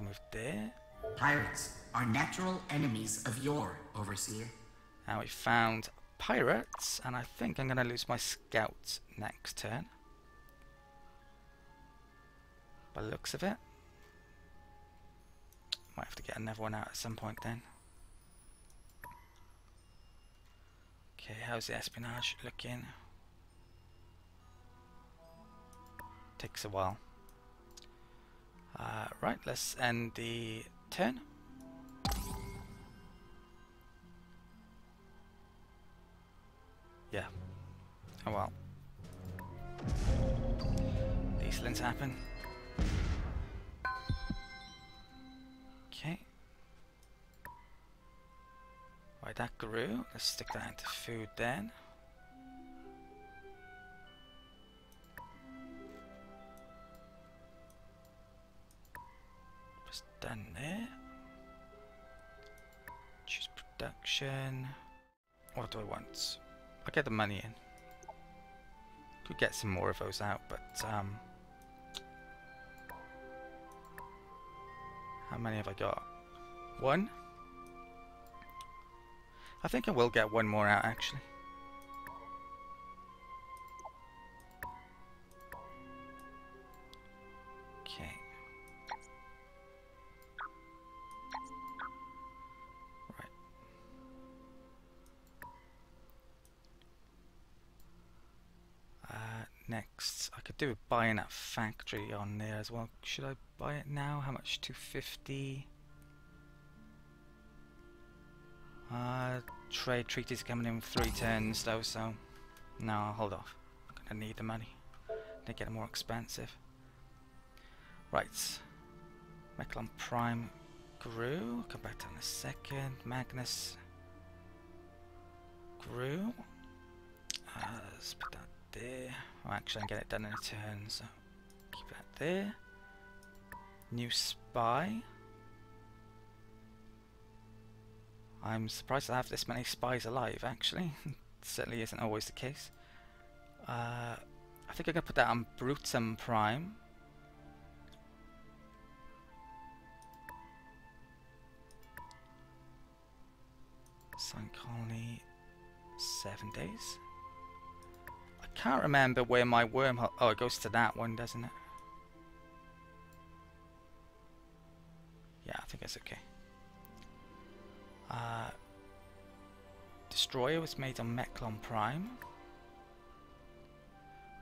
can move there. Pirates are natural enemies of your overseer. Now we found pirates, and I think I'm going to lose my scout next turn. By the looks of it. Might have to get another one out at some point then. Okay, how's the espionage looking? Takes a while. Right, let's end the turn. Yeah. Oh well. These things happen. Okay. Right, that grew. Let's stick that into food then. Just done there. Choose production. What do I want? I'll get the money in. Could get some more of those out, but how many have I got? One? I think I will get one more out actually. Okay. Right. Next, I could do with buying that factory on there as well. Should I buy it now? How much? 250. Trade treaties coming in 3 turns though, so no, I'll hold off. I'm gonna need the money. They get more expensive. Right. Meklar Prime grew. Come back to that in a second. Magnus grew. Let's put that there. Oh, actually, I can get it done in a turn, so keep that there. New spy. I'm surprised I have this many spies alive, actually. Certainly isn't always the case. I think I'm going to put that on Brutum Prime. Sun Colony, 7 days. I can't remember where my wormhole... Oh, it goes to that one, doesn't it? Yeah, I think that's okay. Destroyer was made on Meklar Prime.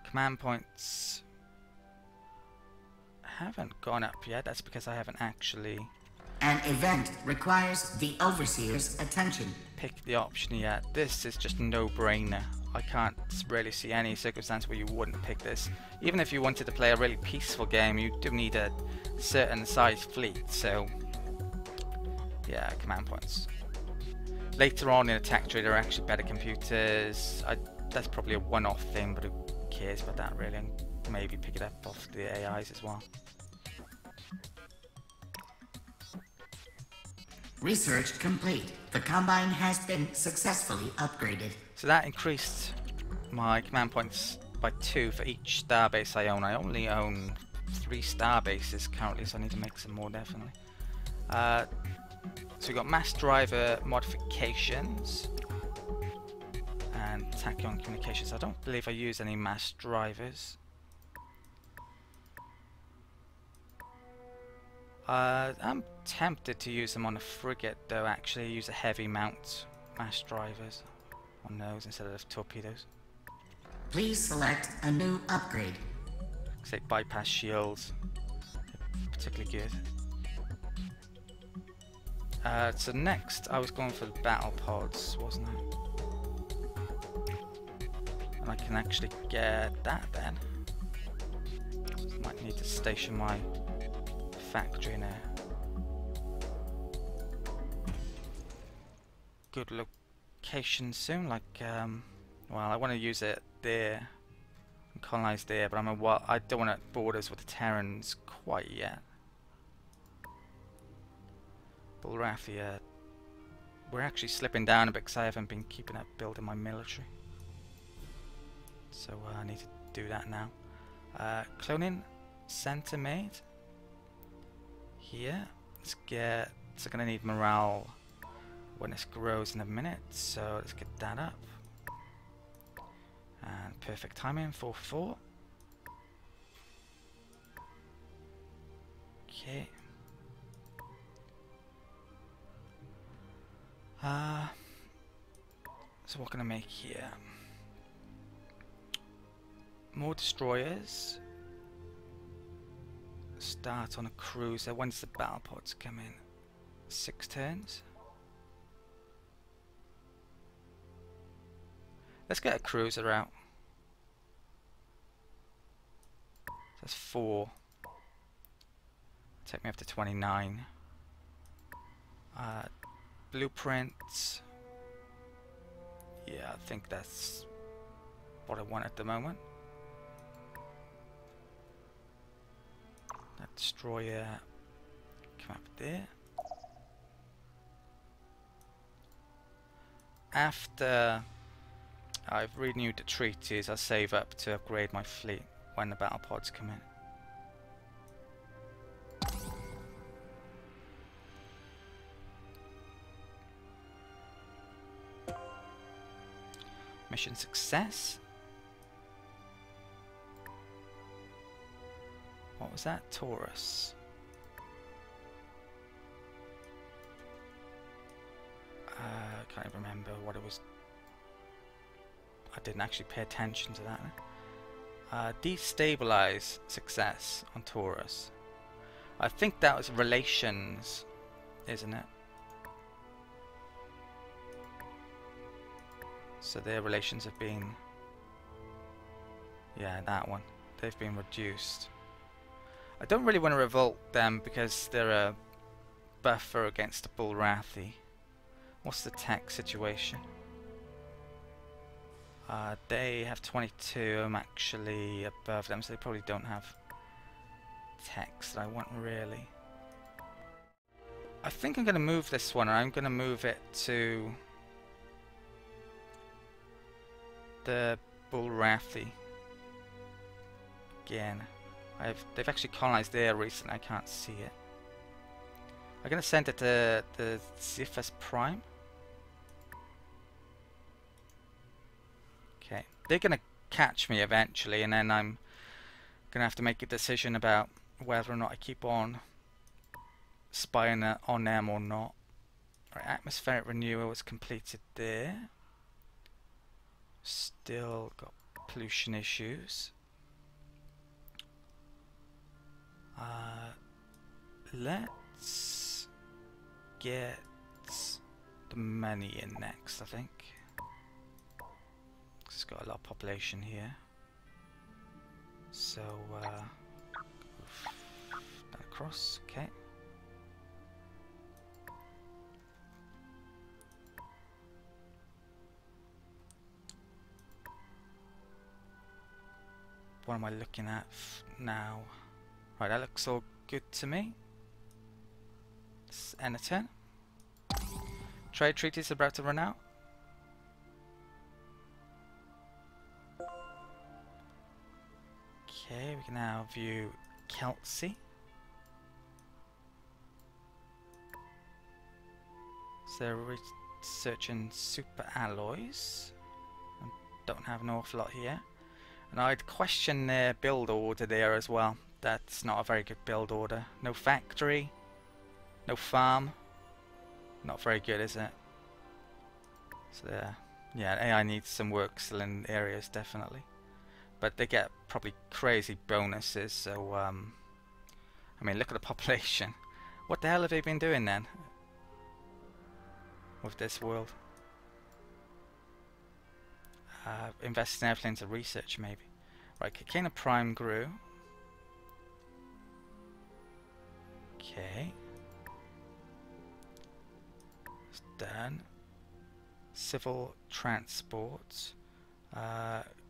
Command points haven't gone up yet. That's because I haven't actually... An event requires the Overseer's attention. Picked the option yet. This is just a no-brainer. I can't really see any circumstance where you wouldn't pick this. Even if you wanted to play a really peaceful game, you do need a certain size fleet, so... Yeah, command points. Later on in Attack Trade there are actually better computers. That's probably a one-off thing, but who cares about that really? And maybe pick it up off the AIs as well. Research complete. The Combine has been successfully upgraded. So that increased my command points by 2 for each starbase I own. I only own 3 starbases currently, so I need to make some more definitely. So we've got mass driver modifications and tachyon communications. I don't believe I use any mass drivers. I'm tempted to use them on a frigate though, actually. Use a heavy mount mass drivers on those instead of torpedoes. Please select a new upgrade. Say bypass shields. They're particularly good. So next I was going for the battle pods, wasn't I? And I can actually get that then. Might need to station my factory in a good location soon, like well, I want to use it there and colonize there, but I don't want to borders with the Terrans quite yet. Bulrathia, we're actually slipping down a bit because I haven't been keeping up building my military, so I need to do that now. Cloning center made here. Let's get, so gonna need morale when this grows in a minute, so let's get that up. And perfect timing, 4-4. Okay. So what can I make here? More destroyers. Start on a cruiser. When's the battle pods come in? 6 turns. Let's get a cruiser out. That's 4. Take me up to 29. Blueprints. Yeah, I think that's what I want at the moment. That destroyer come up there. After I've renewed the treaties, I'll save up to upgrade my fleet when the battle pods come in. Mission success. What was that? Taurus. Can't even remember what it was. I didn't actually pay attention to that. Destabilize success on Taurus. I think that was relations, isn't it? So their relations have been, yeah, that one. They've been reduced. I don't really want to revolt them because they're a buffer against the Bullrathi. What's the tech situation? They have 22. I'm actually above them, so they probably don't have techs that I want really. I think I'm going to move this one, or I'm going to move it to the Bullrathi again. They've actually colonized there recently. I can't see it. I'm gonna send it to the Cephas Prime. Okay, they're gonna catch me eventually, and then I'm gonna have to make a decision about whether or not I keep on spying on them or not. Right, atmospheric renewal was completed there. Still got pollution issues. Let's get the money in next, I think. It's got a lot of population here. So, that across, okay. What am I looking at now? Right, that looks all good to me. Let's end a turn. Trade treaties are about to run out. Okay, we can now view Kelsey. So researching super alloys. Don't have an awful lot here. And I'd question their build order there as well. That's not a very good build order. No factory, no farm. Not very good, is it? So yeah, AI needs some work still in areas, definitely. But they get probably crazy bonuses, so I mean, look at the population. What the hell have they been doing then with this world? Investing everything into research, maybe. Right, Kakena Prime grew. Okay. It's done. Civil transport.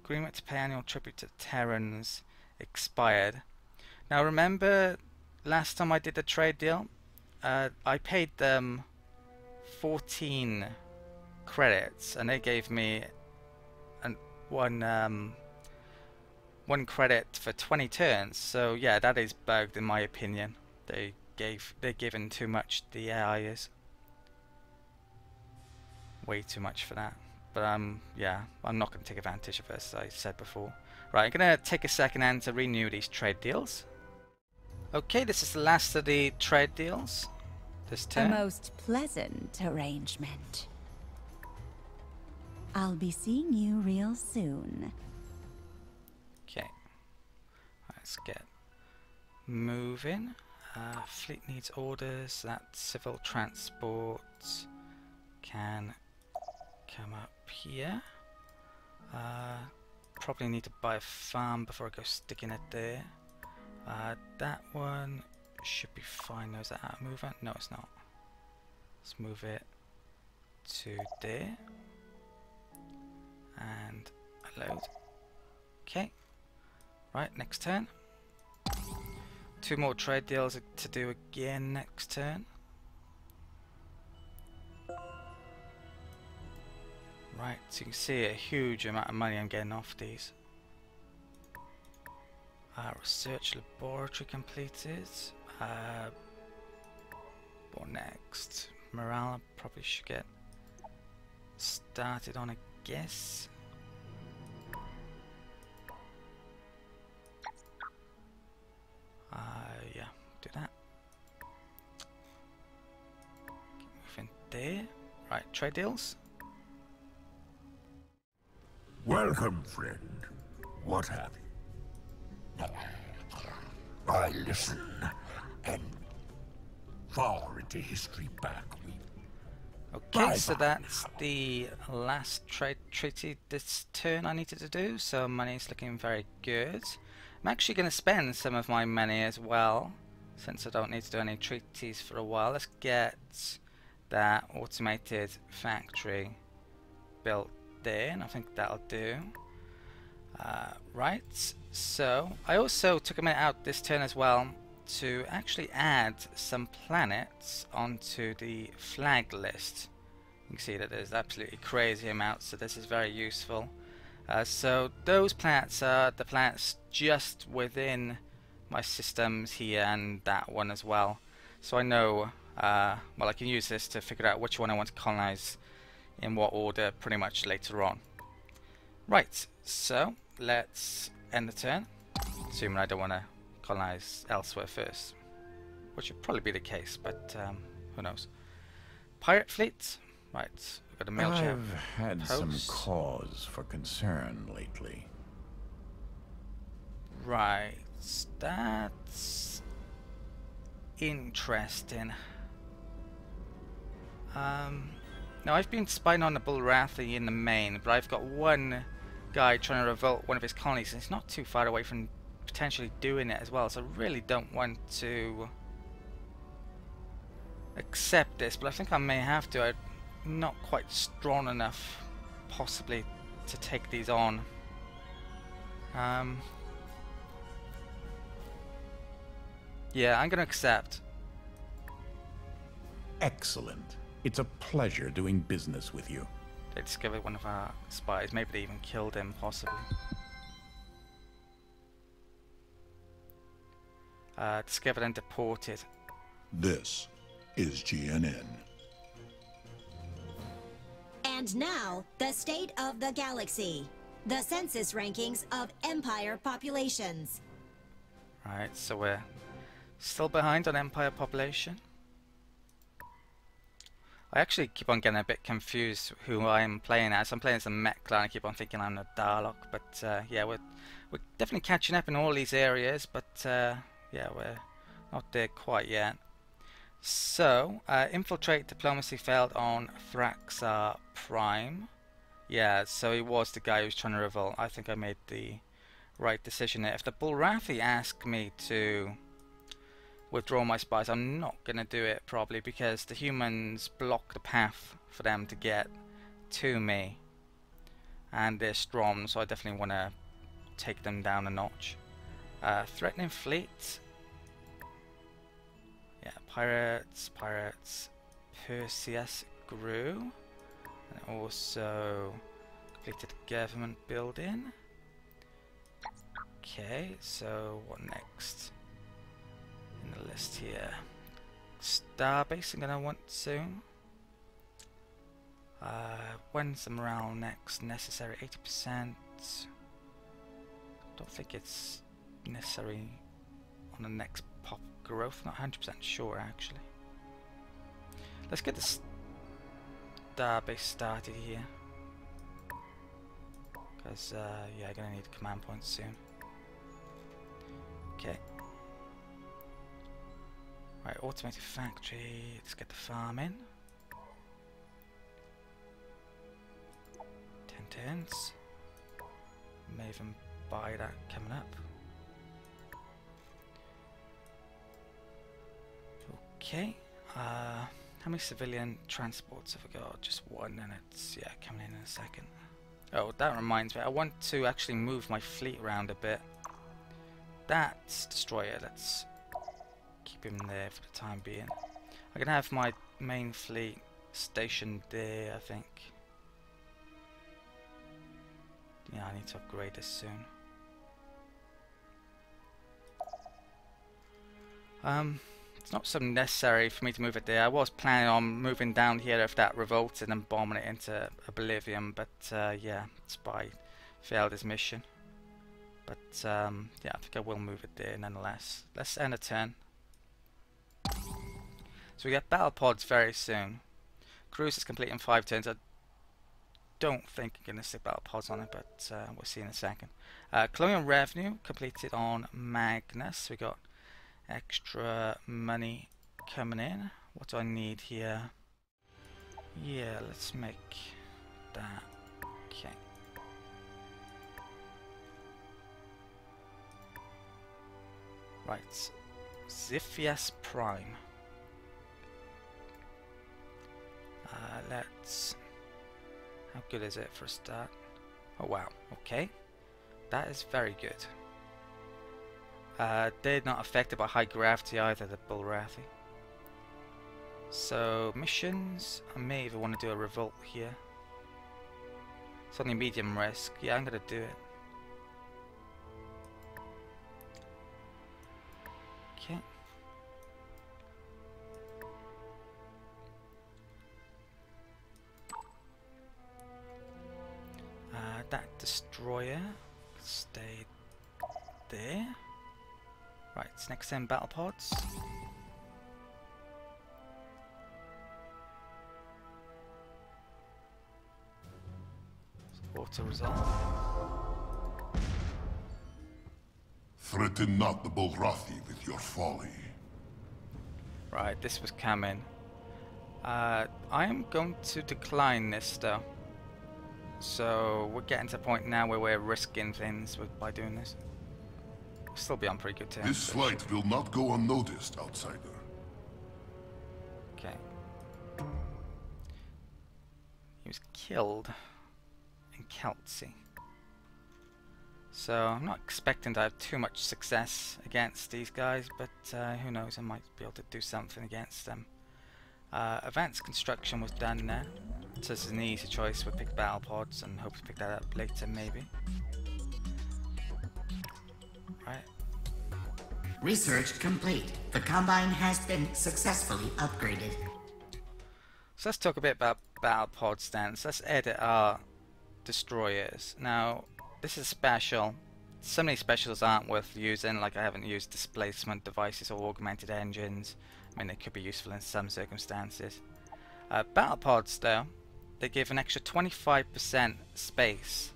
Agreement to pay annual tribute to Terrans expired. Now remember last time I did the trade deal? I paid them 14 credits and they gave me one credit for 20 turns. So yeah, that is bugged in my opinion. They they're given too much. The AI is way too much for that. But yeah, I'm not going to take advantage of this, as I said before. Right, I'm going to take a second and to renew these trade deals. Okay, this is the last of the trade deals this turn. A most pleasant arrangement. I'll be seeing you real soon. Okay, let's get moving. Fleet needs orders. That civil transport can come up here. Probably need to buy a farm before I go sticking it there. That one should be fine. No, is that out of movement? No, it's not. Let's move it to there. And load. Okay. Right, next turn. 2 more trade deals to do again next turn. Right, so you can see a huge amount of money I'm getting off these. Research laboratory completed. What next? Morale probably should get started on, I guess. Yeah, do that. Keep moving there. Right, trade deals. Welcome, friend. What have you? I listen, and far into history back we... Okay, so that's the last trade treaty this turn I needed to do, so money's looking very good. I'm actually going to spend some of my money as well, since I don't need to do any treaties for a while. Let's get that automated factory built there, and I think that'll do. Right, so I also took a minute out this turn as well to actually add some planets onto the flag list. You can see that there's absolutely crazy amounts, so this is very useful. So those planets are the planets just within my systems here, and that one as well. So I know, well, I can use this to figure out which one I want to colonize in what order pretty much later on. Right, so let's end the turn, assuming I don't want to colonize elsewhere first, which would probably be the case, but who knows. Pirate fleet. Right, we've got a mail chat. I've had some cause for concern lately. Right, that's interesting. Now I've been spying on the Bullrathi in the main, but I've got one guy trying to revolt one of his colonies, and he's not too far away from potentially doing it as well, so I really don't want to accept this, but I think I may have to. I'm not quite strong enough possibly to take these on. Yeah, I'm gonna accept. Excellent. It's a pleasure doing business with you. They discovered one of our spies. Maybe they even killed him, possibly. Discovered and deported. This is GNN. And now, the state of the galaxy. The census rankings of Empire populations. Right, so we're still behind on Empire population. I actually keep on getting a bit confused who I'm playing as. I'm playing as a Meklar and I keep on thinking I'm a Dalek, but yeah, we're definitely catching up in all these areas, but yeah, we're not there quite yet. So, Infiltrate diplomacy failed on Thraxar Prime. Yeah, so he was the guy who was trying to revolt. I think I made the right decision there. If the Bullrathi ask me to withdraw my spies, I'm not going to do it probably, because the humans block the path for them to get to me. And they're strong, so I definitely want to take them down a notch. Threatening fleet. Yeah, pirates. Perseus grew. And also completed government building. Okay, so what next in the list here? Starbase I'm gonna want soon. When's the morale next? Necessary 80%. Don't think it's necessary on the next pop growth. Not 100% sure actually. Let's get the Starbase started here. Because yeah, I'm gonna need command points soon. Okay. Right, automated factory. Let's get the farm in. 10 turns. May even buy that coming up. Okay. How many civilian transports have I got? Just one, and it's yeah coming in a second. Oh, that reminds me. I want to actually move my fleet around a bit. That's destroyer. Let's keep him there for the time being. I can have my main fleet stationed there, I think. Yeah, I need to upgrade this soon. It's not so necessary for me to move it there. I was planning on moving down here if that revolted and bombing it into oblivion, but yeah, Spy failed his mission. But yeah, I think I will move it there nonetheless. Let's end a turn. So we get battle pods very soon. Cruise is complete in 5 turns. I don't think I'm going to stick battle pods on it, but we'll see in a second. Colonial revenue completed on Magnus. We got extra money coming in. What do I need here? Yeah, let's make that. Okay. Right. Ziphias Prime. Let's... How good is it for a start? Oh wow, okay. That is very good. They're not affected by high gravity either, the Bullrathi. So, missions, I may even want to do a revolt here. It's only medium risk. Yeah, I'm going to do it. Okay. That destroyer stayed there. Right, next 10 battle pods. Auto resolve. Threaten not the Bullrathi with your folly. Right, this was coming. I am going to decline this though. So we're getting to the point now where we're risking things by doing this. We'll still be on pretty good terms. This slight will not go unnoticed, outsider. Okay. He was killed in Keltsy. So I'm not expecting to have too much success against these guys, but who knows, I might be able to do something against them. Advanced construction was done now. So this is an easy choice. We'll pick battle pods and hope to pick that up later maybe. Right. Research complete. The Combine has been successfully upgraded. So let's talk a bit about battle pods then. So let's edit our destroyers. Now this is special. Some of these specials aren't worth using, like I haven't used displacement devices or augmented engines. I mean, they could be useful in some circumstances. Battle pods though, they give an extra 25% space.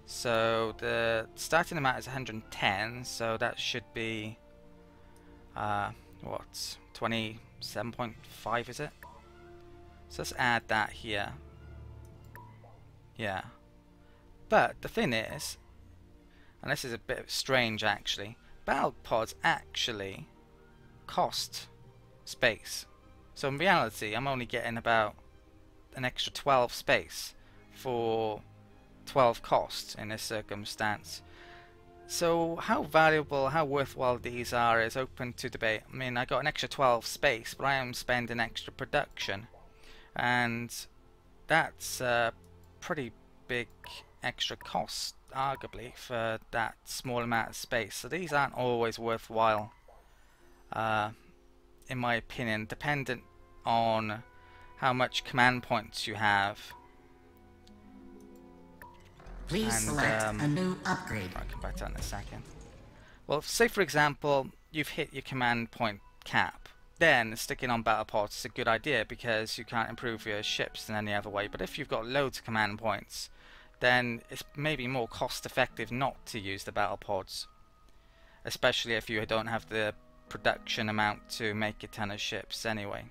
So the starting amount is 110, so that should be what, 27.5 is it? So let's add that here. Yeah. But the thing is, and this is a bit strange actually, battle pods actually cost space. So in reality I'm only getting about an extra 12 space for 12 cost in this circumstance. So how valuable, how worthwhile these are is open to debate. I mean, I got an extra 12 space, but I am spending extra production, and that's a pretty big extra cost arguably for that small amount of space. So these aren't always worthwhile in my opinion, dependent on how much command points you have. Please select a new upgrade. I'll come back to that in a second. Well, say for example, you've hit your command point cap. Then sticking on battle pods is a good idea because you can't improve your ships in any other way. But if you've got loads of command points, then it's maybe more cost effective not to use the battle pods, especially if you don't have the production amount to make a ton of ships anyway.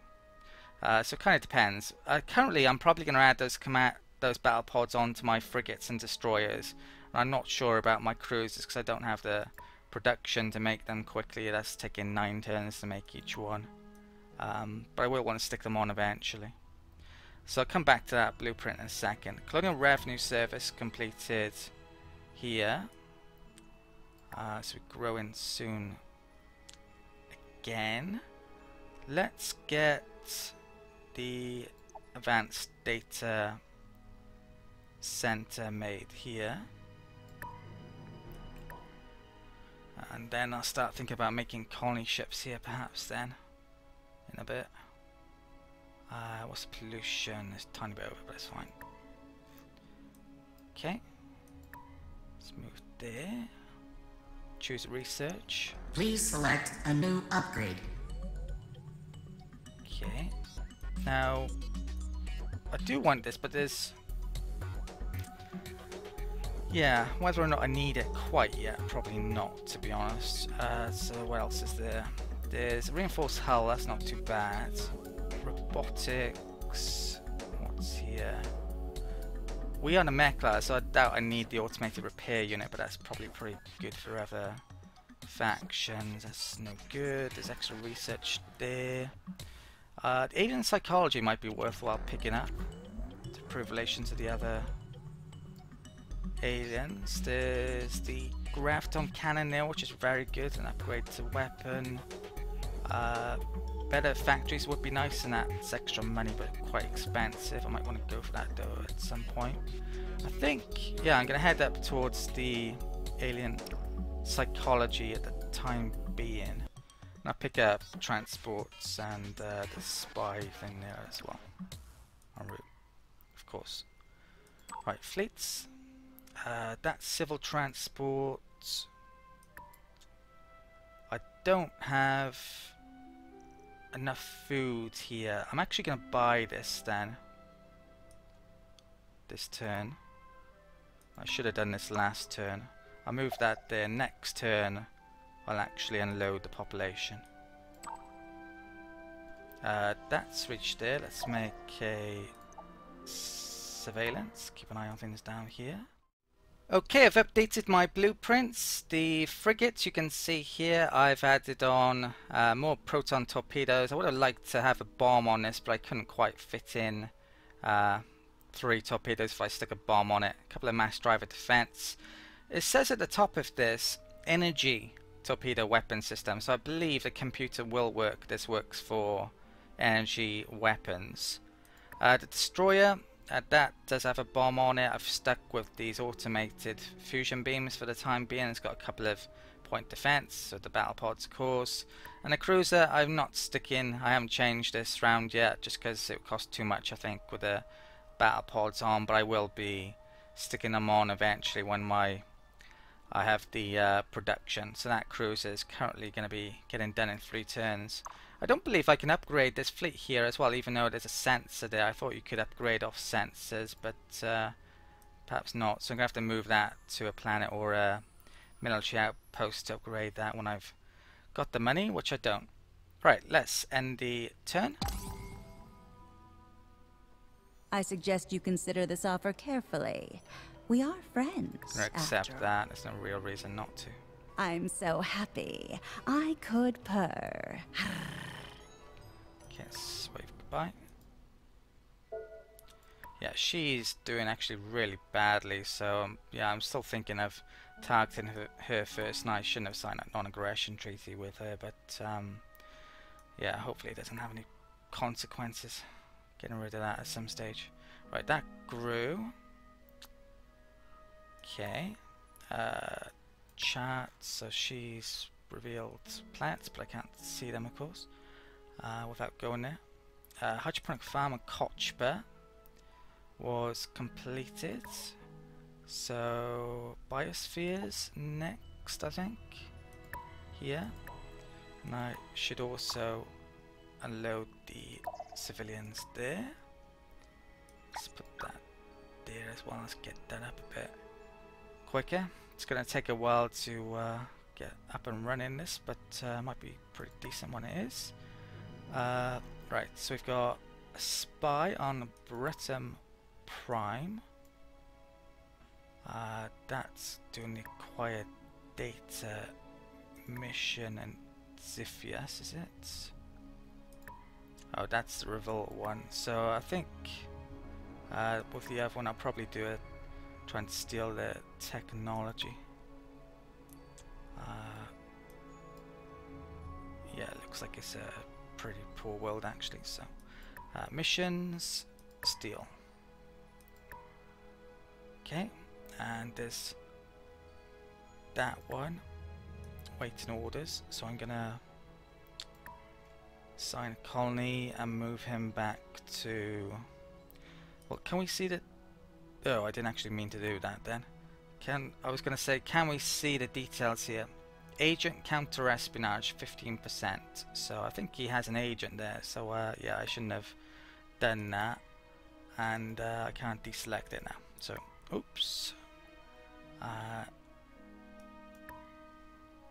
So it kind of depends. Currently I'm probably going to add those battle pods onto my frigates and destroyers. And I'm not sure about my cruisers because I don't have the production to make them quickly. That's taking 9 turns to make each one. But I will want to stick them on eventually. So I'll come back to that blueprint in a second. Colonial Revenue Service completed here. So we're growing soon again. Let's get the Advanced Data Center made here. And then I'll start thinking about making colony ships here perhaps then, in a bit. What's the pollution? It's a tiny bit over, but it's fine. Okay. Let's move there. Choose research. Please select a new upgrade. Okay. Now, I do want this, but there's... Yeah, whether or not I need it quite yet, probably not, to be honest. So what else is there? There's a reinforced hull, that's not too bad. Robotics, what's here? We are the Meklar, so I doubt I need the automated repair unit, but that's probably pretty good for other factions. That's no good. There's extra research there. Alien psychology might be worthwhile picking up to improve relations to the other aliens. There's the graviton cannon there, which is very good, an upgrade to weapon. Better factories would be nice, and that's extra money but quite expensive. I might want to go for that though at some point. I think, yeah, I'm going to head up towards the alien psychology at the time being. And I'll pick up transports and the spy thing there as well. En route, of course. Right, fleets. That's civil transport. I don't have enough food here. I'm actually going to buy this then. This turn. I should have done this last turn. I'll move that there. Next turn I'll actually unload the population. That's reached there. Let's make a surveillance. Keep an eye on things down here. Okay, I've updated my blueprints. The frigates you can see here, I've added on more proton torpedoes. I would have liked to have a bomb on this, but I couldn't quite fit in 3 torpedoes if I stuck a bomb on it. A couple of mass driver defense. It says at the top of this, energy torpedo weapon system, so I believe the computer will work. This works for energy weapons. The destroyer, that does have a bomb on it. I've stuck with these automated fusion beams for the time being. It's got a couple of point defense, so the battle pods of course. And the cruiser, I'm not sticking, I haven't changed this round yet just because it would cost too much I think with the battle pods on, but I will be sticking them on eventually when I have the production. So that cruiser is currently going to be getting done in 3 turns. I don't believe I can upgrade this fleet here as well, even though there's a sensor there. I thought you could upgrade off sensors, but perhaps not. So I'm going to have to move that to a planet or a military outpost to upgrade that when I've got the money, which I don't. Right, let's end the turn. I suggest you consider this offer carefully. We are friends. I'm going to accept that. There's no real reason not to. I'm so happy. I could purr. Okay, let's wave goodbye. Yeah, she's doing actually really badly, so yeah, I'm still thinking of targeting her first, and I shouldn't have signed that non-aggression treaty with her, but yeah, hopefully it doesn't have any consequences. Getting rid of that at some stage. Right, that grew. Okay. Chat, so she's revealed planets, but I can't see them of course. without going there. Hydroponic farm in Kochba was completed. So biospheres next, I think. Here. And I should also unload the civilians there. Let's put that there as well. Let's get that up a bit quicker. It's going to take a while to get up and running this, but might be pretty decent when it is. Right, so we've got a spy on Bretum Prime. That's doing the acquired data mission and Ziphias, is it? Oh, that's the revolt one. So I think with the other one I'll probably do it, try and steal the technology. Yeah, it looks like it's a pretty poor world actually. So missions, steal. Okay, and there's that one, waiting orders. So I'm gonna sign a colony and move him back to. Well, can we see the? Oh, I didn't actually mean to do that then. I was gonna say, can we see the details here? Agent counter espionage 15%. So I think he has an agent there. So yeah, I shouldn't have done that, and I can't deselect it now. So oops.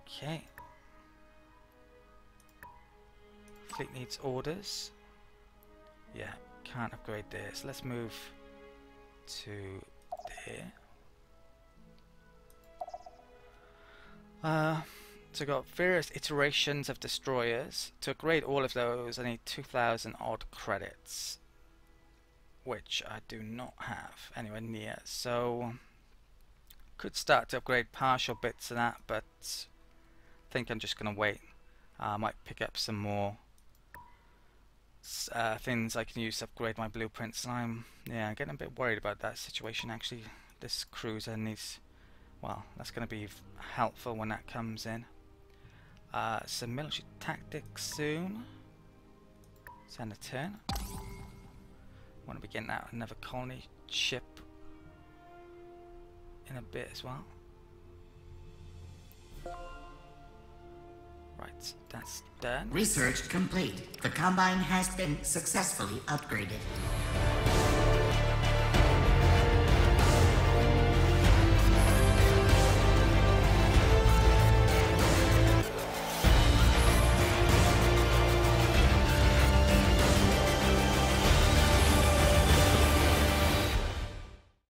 Okay. Fleet needs orders. Yeah, can't upgrade this. Let's move to there. So I've got various iterations of destroyers. To upgrade all of those I need 2,000 odd credits, which I do not have anywhere near. So could start to upgrade partial bits of that, but I think I'm just going to wait. I might pick up some more things I can use to upgrade my blueprints, and I'm getting a bit worried about that situation actually. This cruiser needs, well, that's going to be helpful when that comes in. Some military tactics soon. Send a turn. Want to be getting out another colony ship in a bit as well. Right, that's done. Research complete. The Combine has been successfully upgraded.